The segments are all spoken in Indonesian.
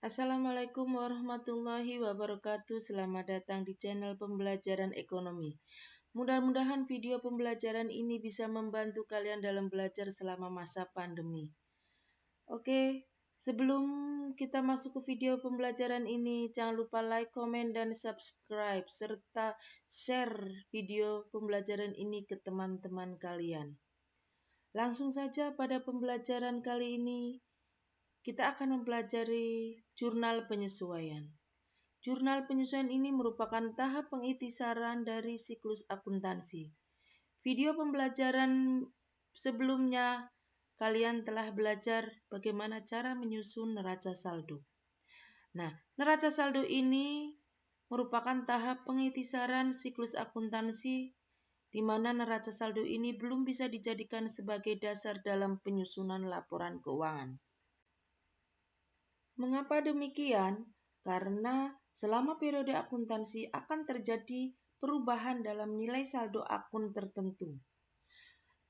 Assalamualaikum warahmatullahi wabarakatuh. Selamat datang di channel pembelajaran ekonomi. Mudah-mudahan video pembelajaran ini bisa membantu kalian dalam belajar selama masa pandemi. Oke, sebelum kita masuk ke video pembelajaran ini, jangan lupa like, komen, dan subscribe, serta share video pembelajaran ini ke teman-teman kalian. Langsung saja pada pembelajaran kali ini, kita akan mempelajari jurnal penyesuaian. Jurnal penyesuaian ini merupakan tahap pengiktisaran dari siklus akuntansi. Video pembelajaran sebelumnya, kalian telah belajar bagaimana cara menyusun neraca saldo. Nah, neraca saldo ini merupakan tahap pengiktisaran siklus akuntansi di mana neraca saldo ini belum bisa dijadikan sebagai dasar dalam penyusunan laporan keuangan. Mengapa demikian? Karena selama periode akuntansi akan terjadi perubahan dalam nilai saldo akun tertentu.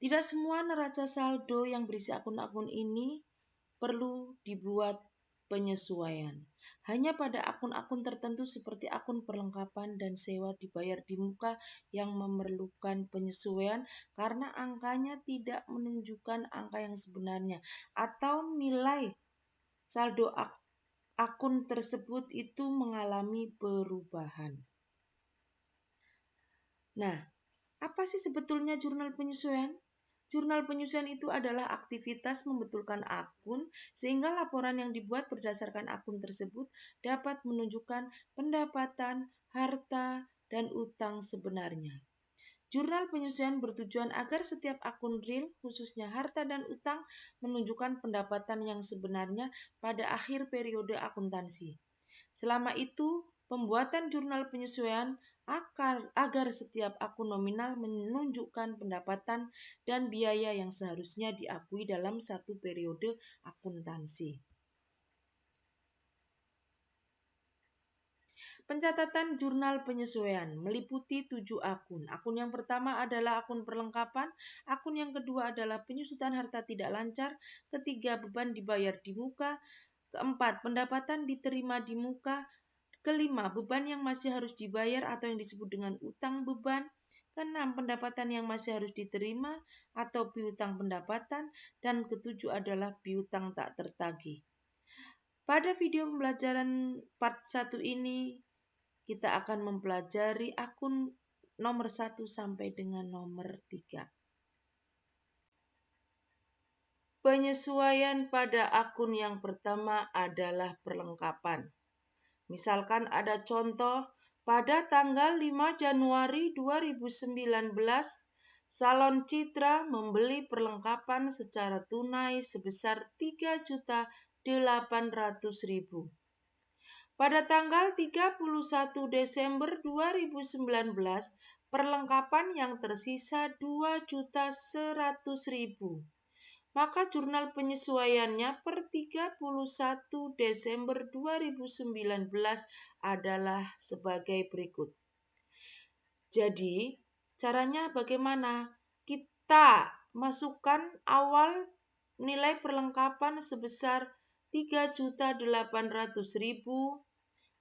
Tidak semua neraca saldo yang berisi akun-akun ini perlu dibuat penyesuaian. Hanya pada akun-akun tertentu seperti akun perlengkapan dan sewa dibayar di muka yang memerlukan penyesuaian karena angkanya tidak menunjukkan angka yang sebenarnya atau nilai saldo akun tersebut itu mengalami perubahan. Nah, apa sih sebetulnya jurnal penyesuaian? Jurnal penyesuaian itu adalah aktivitas membetulkan akun sehingga laporan yang dibuat berdasarkan akun tersebut dapat menunjukkan pendapatan, harta, dan utang sebenarnya. Jurnal penyesuaian bertujuan agar setiap akun real, khususnya harta dan utang, menunjukkan pendapatan yang sebenarnya pada akhir periode akuntansi. Selama itu, pembuatan jurnal penyesuaian agar setiap akun nominal menunjukkan pendapatan dan biaya yang seharusnya diakui dalam satu periode akuntansi. Pencatatan jurnal penyesuaian meliputi 7 akun. Akun yang pertama adalah akun perlengkapan, akun yang kedua adalah penyusutan harta tidak lancar, ketiga beban dibayar di muka, keempat pendapatan diterima di muka, kelima beban yang masih harus dibayar atau yang disebut dengan utang beban, keenam pendapatan yang masih harus diterima atau piutang pendapatan, dan ketujuh adalah piutang tak tertagih. Pada video pembelajaran part 1 ini, kita akan mempelajari akun nomor 1 sampai dengan nomor 3. Penyesuaian pada akun yang pertama adalah perlengkapan. Misalkan ada contoh, pada tanggal 5 Januari 2019, Salon Citra membeli perlengkapan secara tunai sebesar 3.800.000. Pada tanggal 31 Desember 2019, perlengkapan yang tersisa 2.100.000. Maka jurnal penyesuaiannya per 31 Desember 2019 adalah sebagai berikut. Jadi, caranya bagaimana? Kita masukkan awal nilai perlengkapan sebesar 3.800.000.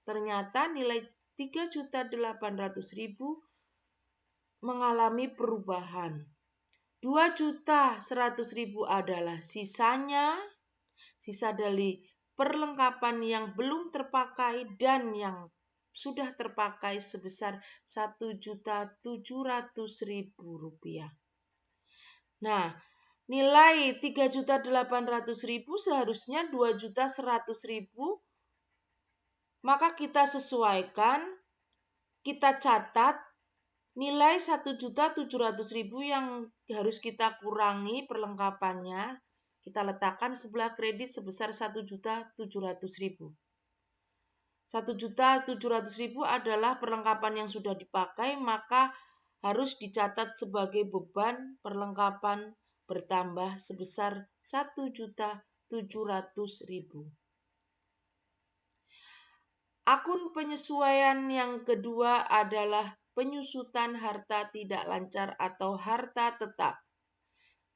Ternyata nilai 3.800.000 mengalami perubahan. 2.100.000 adalah sisa dari perlengkapan yang belum terpakai dan yang sudah terpakai sebesar 1.700.000 rupiah. Nah, nilai 3.800.000 seharusnya 2.100.000, maka kita sesuaikan, kita catat nilai 1.700.000 yang harus kita kurangi perlengkapannya, kita letakkan sebelah kredit sebesar 1.700.000. 1.700.000 adalah perlengkapan yang sudah dipakai, maka harus dicatat sebagai beban perlengkapan bertambah sebesar 1.700.000. Akun penyesuaian yang kedua adalah penyusutan harta tidak lancar atau harta tetap.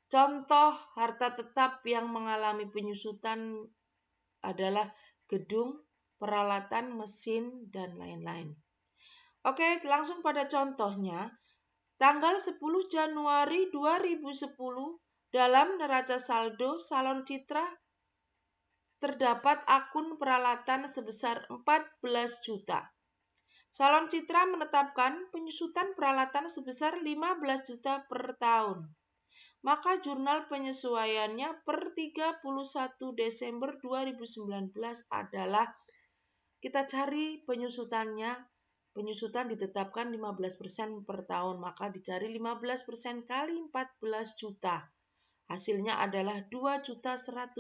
Contoh harta tetap yang mengalami penyusutan adalah gedung, peralatan, mesin, dan lain-lain. Oke, langsung pada contohnya. Tanggal 10 Januari 2010 dalam neraca saldo Salon Citra terdapat akun peralatan sebesar 14 juta. Salon Citra menetapkan penyusutan peralatan sebesar 15 juta per tahun. Maka jurnal penyesuaiannya per 31 Desember 2019 adalah, kita cari penyusutannya. Penyusutan ditetapkan 15% per tahun, maka dicari 15% kali 14 juta. Hasilnya adalah 2.100.000.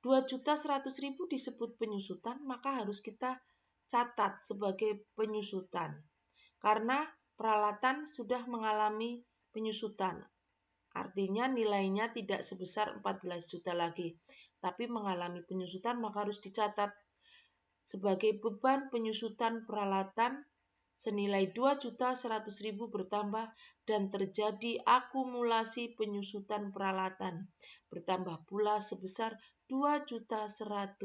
2.100.000 disebut penyusutan, maka harus kita catat sebagai penyusutan. Karena peralatan sudah mengalami penyusutan. Artinya nilainya tidak sebesar 14 juta lagi, tapi mengalami penyusutan, maka harus dicatat sebagai beban penyusutan peralatan senilai 2.100.000 bertambah dan terjadi akumulasi penyusutan peralatan bertambah pula sebesar 2.100.000.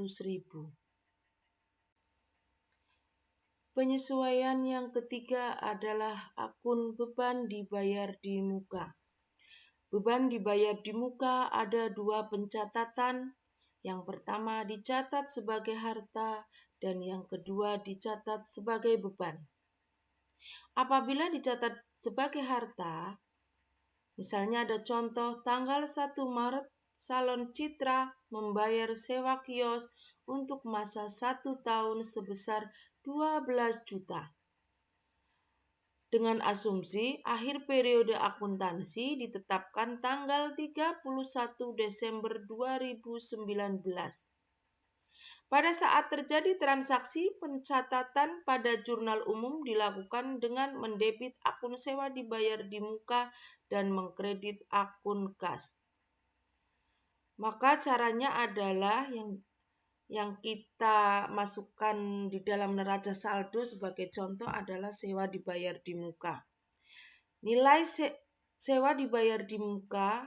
Penyesuaian yang ketiga adalah akun beban dibayar di muka. Beban dibayar di muka ada dua pencatatan. Yang pertama dicatat sebagai harta dan yang kedua dicatat sebagai beban. Apabila dicatat sebagai harta, misalnya ada contoh tanggal 1 Maret Salon Citra membayar sewa kios untuk masa 1 tahun sebesar 12 juta. Dengan asumsi akhir periode akuntansi ditetapkan tanggal 31 Desember 2019. Pada saat terjadi transaksi, pencatatan pada jurnal umum dilakukan dengan mendebit akun sewa dibayar di muka dan mengkredit akun kas. Maka caranya adalah yang kita masukkan di dalam neraca saldo sebagai contoh adalah sewa dibayar di muka. Nilai sewa dibayar di muka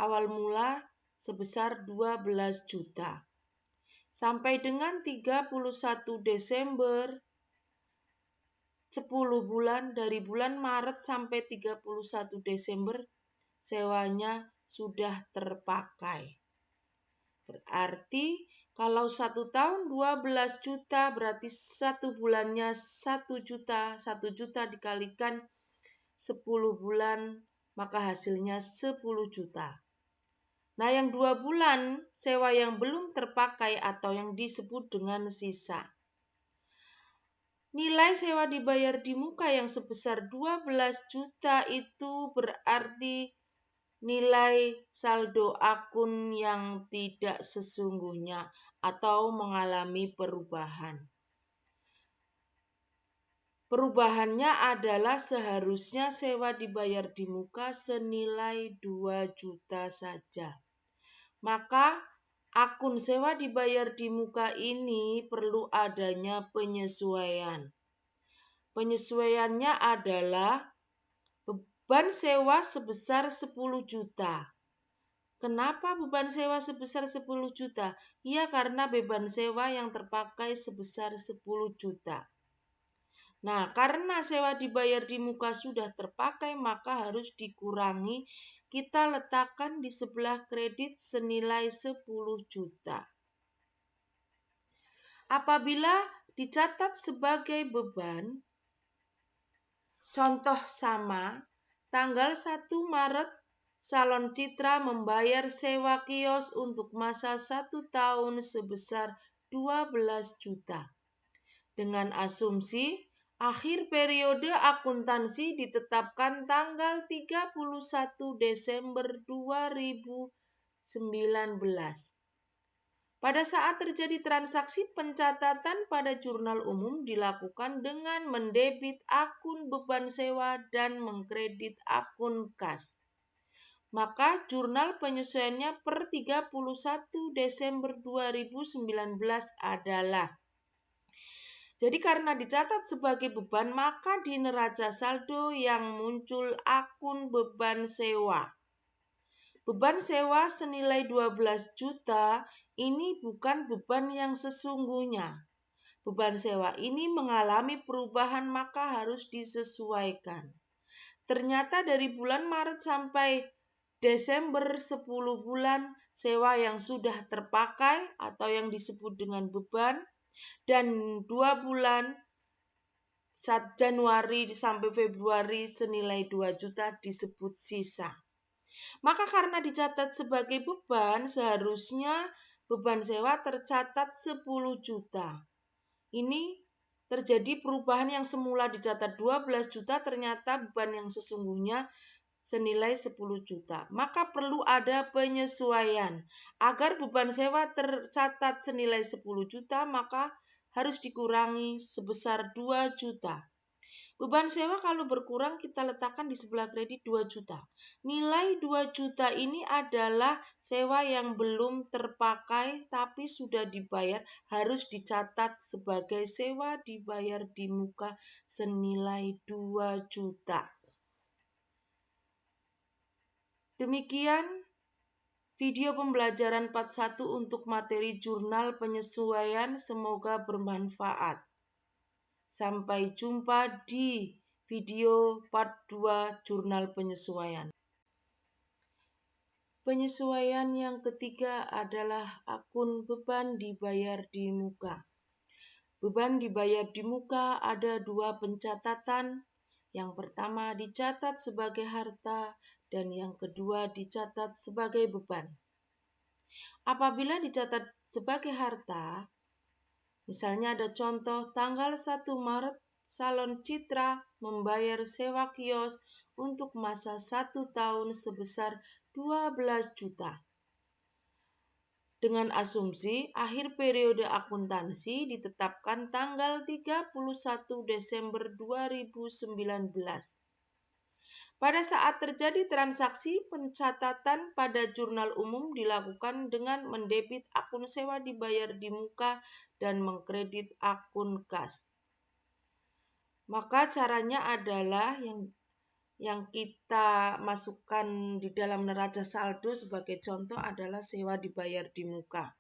awal mula sebesar 12 juta. Sampai dengan 31 Desember, 10 bulan dari bulan Maret sampai 31 Desember, sewanya sudah terpakai. Berarti kalau 1 tahun 12 juta, berarti 1 bulannya 1 juta. 1 juta dikalikan 10 bulan, maka hasilnya 10 juta. Nah, yang 2 bulan sewa yang belum terpakai atau yang disebut dengan sisa. Nilai sewa dibayar di muka yang sebesar 12 juta itu berarti nilai saldo akun yang tidak sesungguhnya atau mengalami perubahan. Perubahannya adalah seharusnya sewa dibayar di muka senilai 2 juta saja. Maka akun sewa dibayar di muka ini perlu adanya penyesuaian. Penyesuaiannya adalah beban sewa sebesar 10 juta. Kenapa beban sewa sebesar 10 juta? Ya, karena beban sewa yang terpakai sebesar 10 juta. Nah, karena sewa dibayar di muka sudah terpakai, maka harus dikurangi. Kita letakkan di sebelah kredit senilai 10 juta. Apabila dicatat sebagai beban, contoh sama, tanggal 1 Maret Salon Citra membayar sewa kios untuk masa 1 tahun sebesar 12 juta. Dengan asumsi akhir periode akuntansi ditetapkan tanggal 31 Desember 2019. Pada saat terjadi transaksi, pencatatan pada jurnal umum dilakukan dengan mendebit akun beban sewa dan mengkredit akun kas. Maka jurnal penyesuaiannya per 31 Desember 2019 adalah, jadi karena dicatat sebagai beban, maka di neraca saldo yang muncul akun beban sewa. Beban sewa senilai 12 juta ini bukan beban yang sesungguhnya. Beban sewa ini mengalami perubahan maka harus disesuaikan. Ternyata dari bulan Maret sampai Desember 10 bulan sewa yang sudah terpakai atau yang disebut dengan beban, dan 2 bulan Januari sampai Februari senilai 2 juta disebut sisa. Maka karena dicatat sebagai beban, seharusnya beban sewa tercatat 10 juta. Ini terjadi perubahan yang semula dicatat 12 juta, ternyata beban yang sesungguhnya senilai 10 juta. Maka perlu ada penyesuaian. Agar beban sewa tercatat senilai 10 juta, maka harus dikurangi sebesar 2 juta. Beban sewa kalau berkurang kita letakkan di sebelah kredit 2 juta. Nilai 2 juta ini adalah sewa yang belum terpakai tapi sudah dibayar, harus dicatat sebagai sewa dibayar di muka senilai 2 juta. Demikian video pembelajaran part 1 untuk materi jurnal penyesuaian, semoga bermanfaat. Sampai jumpa di video part 2 jurnal penyesuaian. Penyesuaian yang ketiga adalah akun beban dibayar di muka. Beban dibayar di muka ada 2 pencatatan. Yang pertama dicatat sebagai harta dan yang kedua dicatat sebagai beban. Apabila dicatat sebagai harta, misalnya ada contoh tanggal 1 Maret Salon Citra membayar sewa kios untuk masa 1 tahun sebesar 12 juta. Dengan asumsi akhir periode akuntansi ditetapkan tanggal 31 Desember 2019. Pada saat terjadi transaksi, pencatatan pada jurnal umum dilakukan dengan mendebit akun sewa dibayar di muka dan mengkredit akun kas. Maka caranya adalah yang kita masukkan di dalam neraca saldo sebagai contoh adalah sewa dibayar di muka.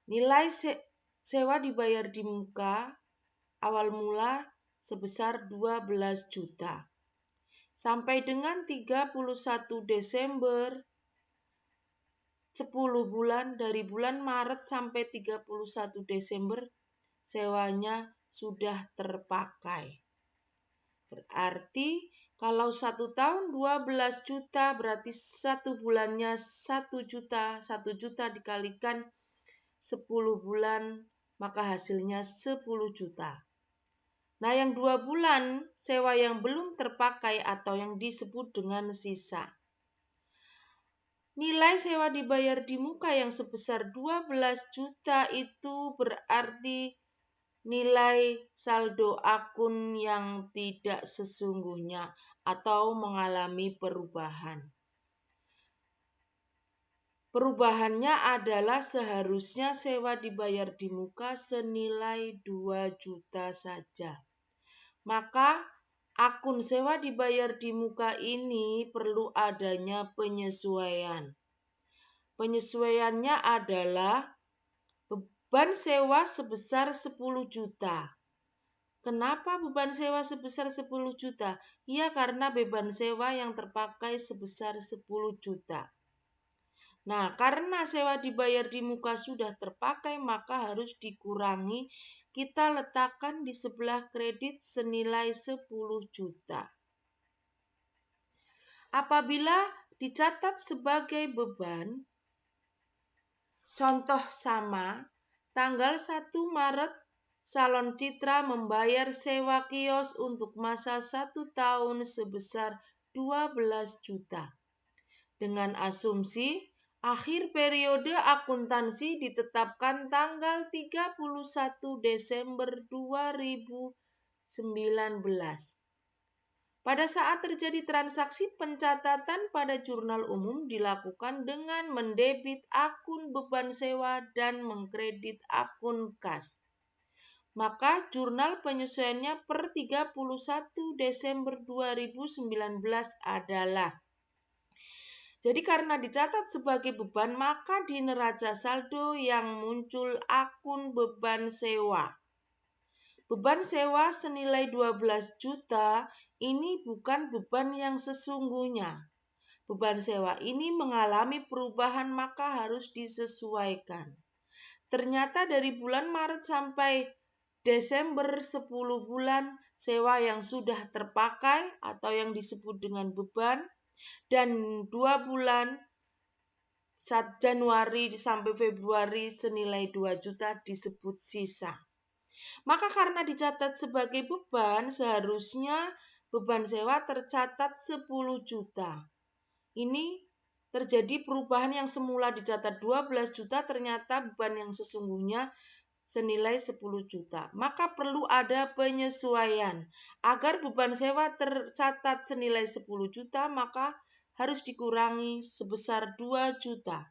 Nilai sewa dibayar di muka awal mula sebesar 12 juta. Sampai dengan 31 Desember 10 bulan, dari bulan Maret sampai 31 Desember sewanya sudah terpakai. Berarti kalau 1 tahun 12 juta berarti 1 bulannya 1 juta. 1 juta dikalikan 10 bulan maka hasilnya 10 juta. Nah, yang 2 bulan sewa yang belum terpakai atau yang disebut dengan sisa. Nilai sewa dibayar di muka yang sebesar 12 juta itu berarti nilai saldo akun yang tidak sesungguhnya atau mengalami perubahan. Perubahannya adalah seharusnya sewa dibayar di muka senilai 2 juta saja. Maka akun sewa dibayar di muka ini perlu adanya penyesuaian. Penyesuaiannya adalah beban sewa sebesar 10 juta. Kenapa beban sewa sebesar 10 juta? Ya, karena beban sewa yang terpakai sebesar 10 juta. Nah, karena sewa dibayar di muka sudah terpakai, maka harus dikurangi. Kita letakkan di sebelah kredit senilai 10 juta. Apabila dicatat sebagai beban, contoh sama, tanggal 1 Maret Salon Citra membayar sewa kios untuk masa 1 tahun sebesar 12 juta. Dengan asumsi akhir periode akuntansi ditetapkan tanggal 31 Desember 2019. Pada saat terjadi transaksi, pencatatan pada jurnal umum dilakukan dengan mendebit akun beban sewa dan mengkredit akun kas. Maka jurnal penyesuaiannya per 31 Desember 2019 adalah Jadi karena dicatat sebagai beban, maka di neraca saldo yang muncul akun beban sewa. Beban sewa senilai 12 juta ini bukan beban yang sesungguhnya. Beban sewa ini mengalami perubahan maka harus disesuaikan. Ternyata dari bulan Maret sampai Desember 10 bulan sewa yang sudah terpakai atau yang disebut dengan beban, dan 2 bulan Januari sampai Februari senilai 2 juta disebut sisa. Maka karena dicatat sebagai beban, seharusnya beban sewa tercatat 10 juta. Ini terjadi perubahan yang semula dicatat 12 juta, ternyata beban yang sesungguhnya senilai 10 juta. Maka perlu ada penyesuaian. Agar beban sewa tercatat senilai 10 juta, maka harus dikurangi sebesar 2 juta.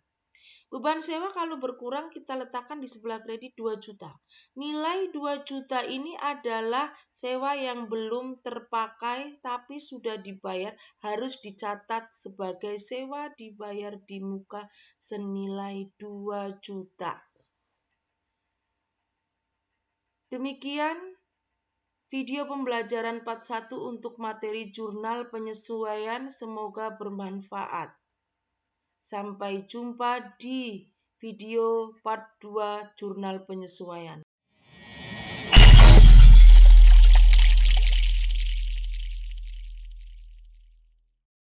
Beban sewa kalau berkurang kita letakkan di sebelah kredit 2 juta. Nilai 2 juta ini adalah sewa yang belum terpakai tapi sudah dibayar, harus dicatat sebagai sewa dibayar di muka senilai 2 juta. Demikian video pembelajaran part 1 untuk materi jurnal penyesuaian, semoga bermanfaat. Sampai jumpa di video part 2 jurnal penyesuaian.